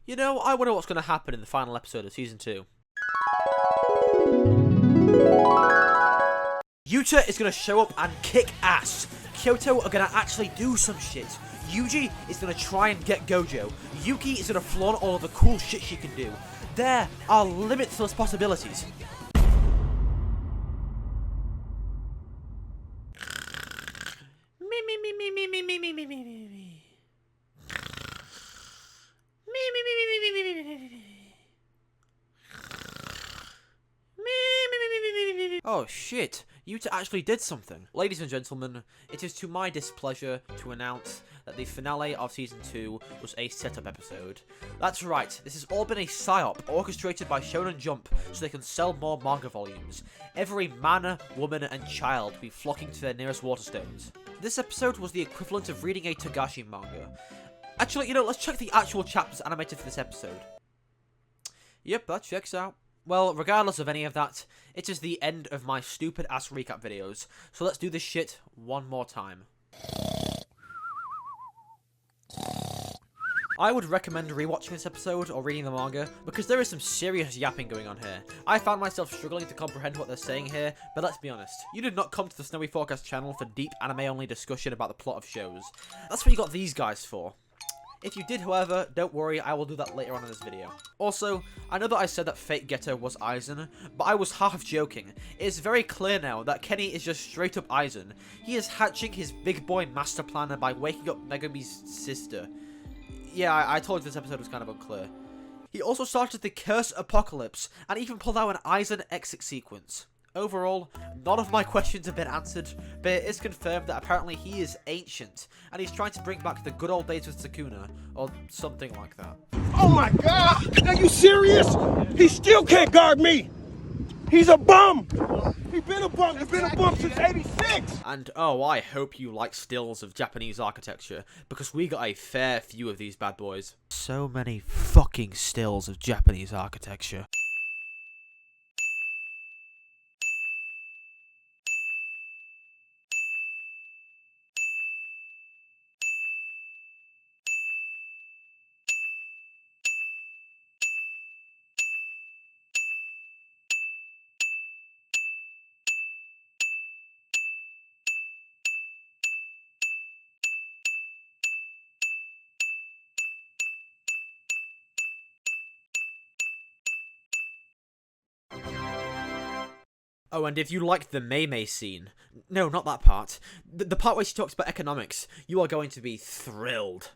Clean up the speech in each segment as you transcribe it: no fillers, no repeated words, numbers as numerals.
You know, I wonder what's going to happen in the final episode of Season 2. Yuta is going to show up and kick ass. Kyoto are going to actually do some shit. Yuji is going to try and get Gojo. Yuki is going to flaunt all of the cool shit she can do. There are limitless possibilities. Oh shit, Yuta actually did something. Ladies and gentlemen, it is to my displeasure to announce that the finale of Season 2 was a setup episode. That's right, this has all been a psyop orchestrated by Shonen Jump so they can sell more manga volumes. Every man, woman and child will be flocking to their nearest waterstones. This episode was the equivalent of reading a Togashi manga. Actually, let's check the actual chapters animated for this episode. Yep, that checks out. Well, regardless of any of that, it is the end of my stupid ass recap videos, so let's do this shit one more time. I would recommend rewatching this episode or reading the manga, because there is some serious yapping going on here. I found myself struggling to comprehend what they're saying here, but let's be honest, you did not come to the Snowy Forecast channel for deep anime-only discussion about the plot of shows. That's what you got these guys for. If you did, however, don't worry, I will do that later on in this video. Also, I know that I said that Fate Getter was Aizen, but I was half joking. It is very clear now that Kenny is just straight up Aizen. He is hatching his big boy master plan by waking up Megumi's sister. Yeah, I told you this episode was kind of unclear. He also started the Curse Apocalypse, and even pulled out an Aizen exit sequence. Overall, none of my questions have been answered, but it is confirmed that apparently he is ancient, and he's trying to bring back the good old days with Sukuna, or something like that. Oh my god! Are you serious? He still can't guard me! He's a bum! He's been a bum! He's been a bum since '86! And oh, I hope you like stills of Japanese architecture, because we got a fair few of these bad boys. So many fucking stills of Japanese architecture. Oh, and if you liked the Mei scene, no, not that part, the part where she talks about economics, you are going to be thrilled.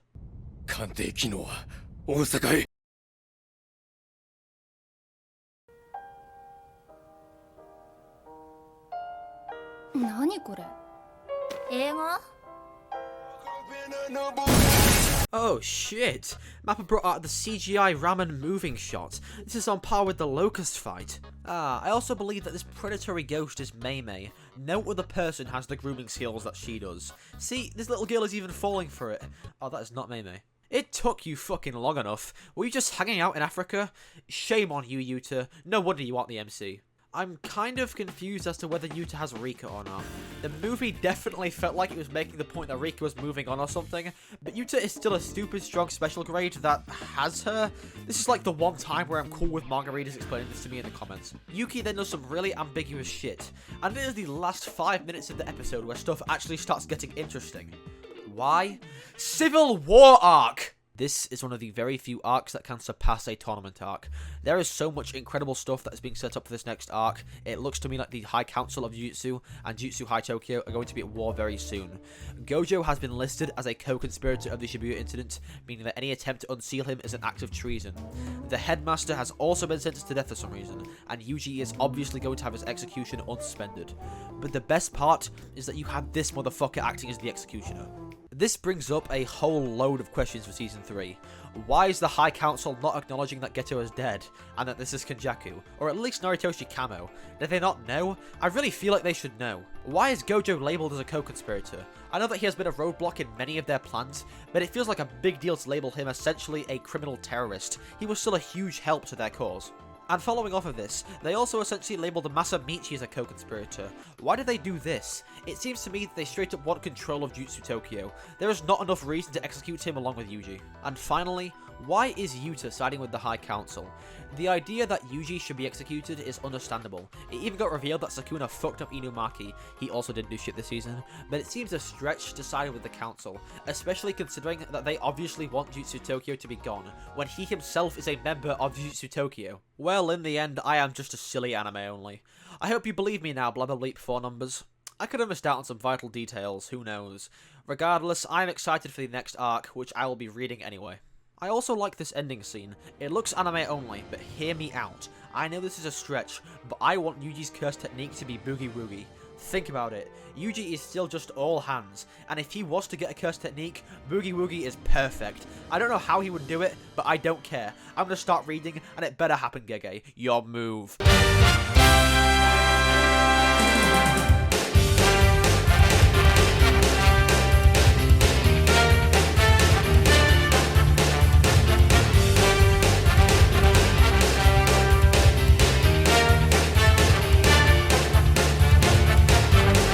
Oh shit! Mappa brought out the CGI ramen moving shot. This is on par with the Locust fight. I also believe that this predatory ghost is Mei. No other person has the grooming skills that she does. See, this little girl is even falling for it. Oh, that is not Mei. It took you fucking long enough. Were you just hanging out in Africa? Shame on you, Yuta. No wonder you aren't the MC. I'm kind of confused as to whether Yuta has Rika or not. The movie definitely felt like it was making the point that Rika was moving on or something, but Yuta is still a stupid strong special grade that has her. This is like the one time where I'm cool with manga readers explaining this to me in the comments. Yuki then does some really ambiguous shit, and it is the last 5 minutes of the episode where stuff actually starts getting interesting. Why? Civil War arc! This is one of the very few arcs that can surpass a tournament arc. There is so much incredible stuff that is being set up for this next arc. It looks to me like the High Council of Jujutsu and Jujutsu High Tokyo are going to be at war very soon. Gojo has been listed as a co-conspirator of the Shibuya incident, meaning that any attempt to unseal him is an act of treason. The headmaster has also been sentenced to death for some reason, and Yuji is obviously going to have his execution unsuspended. But the best part is that you have this motherfucker acting as the executioner. This brings up a whole load of questions for Season 3. Why is the High Council not acknowledging that Geto is dead, and that this is Kenjaku, or at least Naritoshi Kamo? Did they not know? I really feel like they should know. Why is Gojo labelled as a co-conspirator? I know that he has been a roadblock in many of their plans, but it feels like a big deal to label him essentially a criminal terrorist. He was still a huge help to their cause. And following off of this, they also essentially labelled Masamichi as a co-conspirator. Why did they do this? It seems to me that they straight up want control of Jujutsu Tokyo. There is not enough reason to execute him along with Yuji. And finally, Why is Yuta siding with the High Council? The idea that Yuji should be executed is understandable. It even got revealed that Sukuna fucked up Inumaki. He also didn't do shit this season, but it seems a stretch to side with the council, especially considering that they obviously want Jujutsu Tokyo to be gone, when he himself is a member of Jujutsu Tokyo. Well, in the end, I am just a silly anime only. I hope you believe me now, Blabberbleep 4 numbers. I could have missed out on some vital details, who knows. Regardless, I am excited for the next arc, which I will be reading anyway. I also like this ending scene. It looks anime only, but hear me out. I know this is a stretch, but I want Yuji's curse technique to be Boogie Woogie. Think about it. Yuji is still just all hands, and if he was to get a curse technique, Boogie Woogie is perfect. I don't know how he would do it, but I don't care. I'm gonna start reading, and it better happen, Gege. Your move.